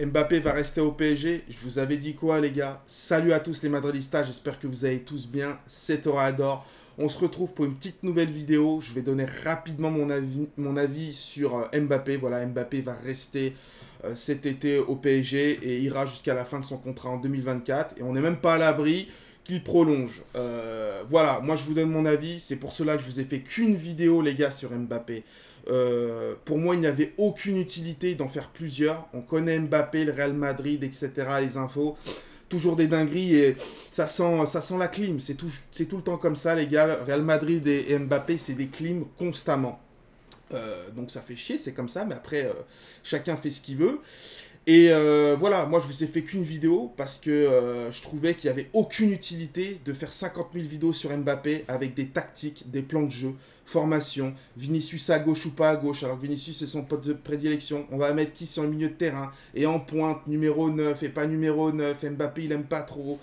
Mbappé va rester au PSG. Je vous avais dit quoi, les gars? Salut à tous les Madridistas, j'espère que vous allez tous bien. C'est Torador. On se retrouve pour une petite nouvelle vidéo. Je vais donner rapidement mon avis sur Mbappé. Voilà, Mbappé va rester cet été au PSG et ira jusqu'à la fin de son contrat en 2024. Et on n'est même pas à l'abri qu'il prolonge. Voilà, moi je vous donne mon avis. C'est pour cela que je vous ai fait qu'une vidéo, les gars, sur Mbappé. Pour moi, il n'y avait aucune utilité d'en faire plusieurs. On connaît Mbappé, le Real Madrid, etc., les infos. Toujours des dingueries et ça sent la clim. C'est tout le temps comme ça, les gars. Real Madrid et Mbappé, c'est des clims constamment. Donc ça fait chier, c'est comme ça, mais après, chacun fait ce qu'il veut. Et voilà, moi je vous ai fait qu'une vidéo parce que je trouvais qu'il n'y avait aucune utilité de faire 50 000 vidéos sur Mbappé avec des tactiques, des plans de jeu, formation, Vinicius à gauche ou pas à gauche. Alors Vinicius c'est son pote de prédilection, on va mettre qui sur le milieu de terrain et en pointe, numéro 9 et pas numéro 9, Mbappé il aime pas trop.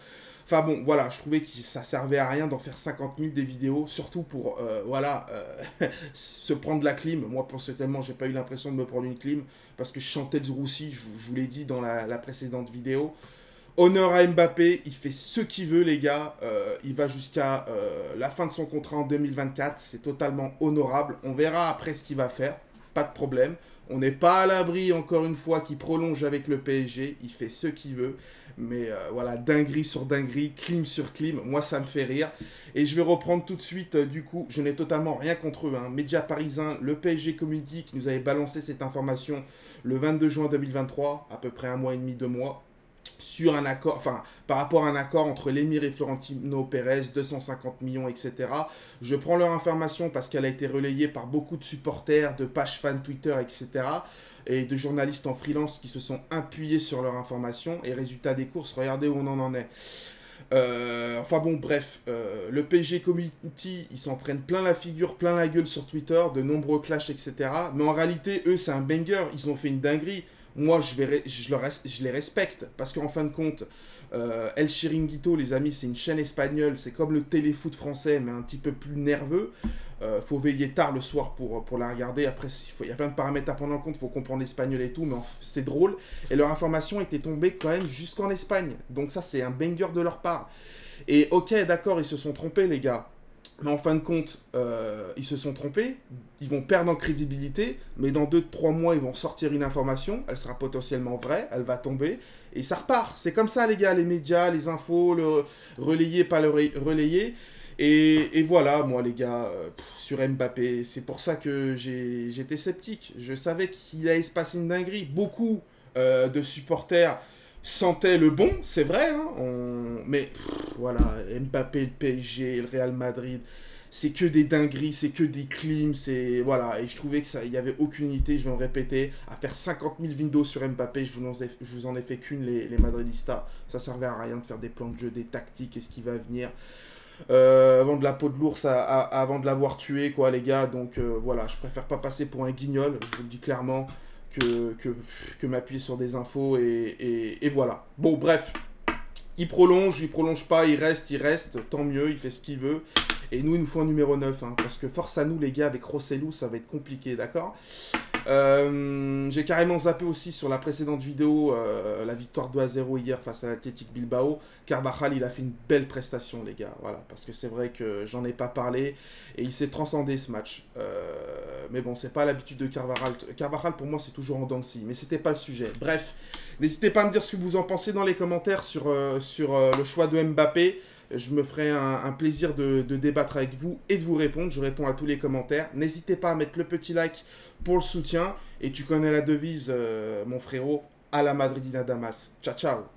Enfin bon, voilà, je trouvais que ça servait à rien d'en faire 50 000 des vidéos, surtout pour, voilà, se prendre la clim. Moi, personnellement, j'ai pas eu l'impression de me prendre une clim, parce que je chantais le roussi, je vous l'ai dit dans la précédente vidéo. Honneur à Mbappé, il fait ce qu'il veut, les gars. Il va jusqu'à la fin de son contrat en 2024, c'est totalement honorable. On verra après ce qu'il va faire, pas de problème. On n'est pas à l'abri, encore une fois, qu'il prolonge avec le PSG. Il fait ce qu'il veut. Mais voilà, dinguerie sur dinguerie, clim sur clim, moi ça me fait rire. Et je vais reprendre tout de suite, du coup, je n'ai totalement rien contre eux. Hein. Média parisien, le PSG Community qui nous avait balancé cette information le 22 juin 2023, à peu près un mois et demi, 2 mois, sur un accord, enfin, par rapport à un accord entre l'émir et Florentino Pérez, 250 millions, etc. Je prends leur information parce qu'elle a été relayée par beaucoup de supporters, de pages fans Twitter, etc. et de journalistes en freelance qui se sont appuyés sur leur information. Et résultat des courses, regardez où on en est. Enfin bon, bref, le PSG Community, ils s'en prennent plein la figure, plein la gueule sur Twitter, de nombreux clashs, etc. Mais en réalité, eux, c'est un banger, ils ont fait une dinguerie. Moi, je les respecte, parce qu'en fin de compte, El Chiringuito, les amis, c'est une chaîne espagnole, c'est comme le téléfoot français, mais un petit peu plus nerveux. Faut veiller tard le soir pour la regarder. Après, il y a plein de paramètres à prendre en compte, il faut comprendre l'espagnol et tout, mais c'est drôle. Et leur information était tombée quand même jusqu'en Espagne. Donc ça, c'est un banger de leur part. Et ok, d'accord, ils se sont trompés, les gars. Mais en fin de compte, ils se sont trompés, ils vont perdre en crédibilité, mais dans 2-3 mois, ils vont sortir une information, elle sera potentiellement vraie, elle va tomber, et ça repart. C'est comme ça, les gars, les médias, les infos, le relayer, pas le relayer. Et voilà, moi, les gars, sur Mbappé, c'est pour ça que j'étais sceptique. Je savais qu'il allait se passer une dinguerie. Beaucoup de supporters sentait le bon, c'est vrai, hein, mais voilà, Mbappé, le PSG, le Real Madrid, c'est que des dingueries, c'est que des clims, c'est voilà, et je trouvais que ça, il y avait aucune unité, je vais me répéter, à faire 50 000 vidéos sur Mbappé, je vous en ai fait qu'une, les Madridistas, ça servait à rien de faire des plans de jeu, des tactiques, et ce qui va venir. Avant de la peau de l'ours, avant de l'avoir tué, quoi, les gars, donc voilà, je préfère pas passer pour un guignol, je vous le dis clairement, que m'appuyer sur des infos et voilà. Bon, bref, il prolonge pas, il reste, tant mieux, il fait ce qu'il veut. Et nous, il nous faut un numéro 9, hein, parce que force à nous, les gars, avec Rossellou, ça va être compliqué, d'accord. J'ai carrément zappé aussi sur la précédente vidéo, la victoire 2-0 hier face à l'Athletic Bilbao. Carvajal, il a fait une belle prestation, les gars, voilà, parce que c'est vrai que j'en ai pas parlé, et il s'est transcendé ce match. Mais bon, c'est pas l'habitude de Carvajal. Carvajal, pour moi, c'est toujours en dents de scie, mais c'était pas le sujet. Bref, n'hésitez pas à me dire ce que vous en pensez dans les commentaires sur le choix de Mbappé. Je me ferai un plaisir de débattre avec vous et de vous répondre. Je réponds à tous les commentaires. N'hésitez pas à mettre le petit like pour le soutien. Et tu connais la devise, mon frérot, à la Madridina Damas. Ciao, ciao.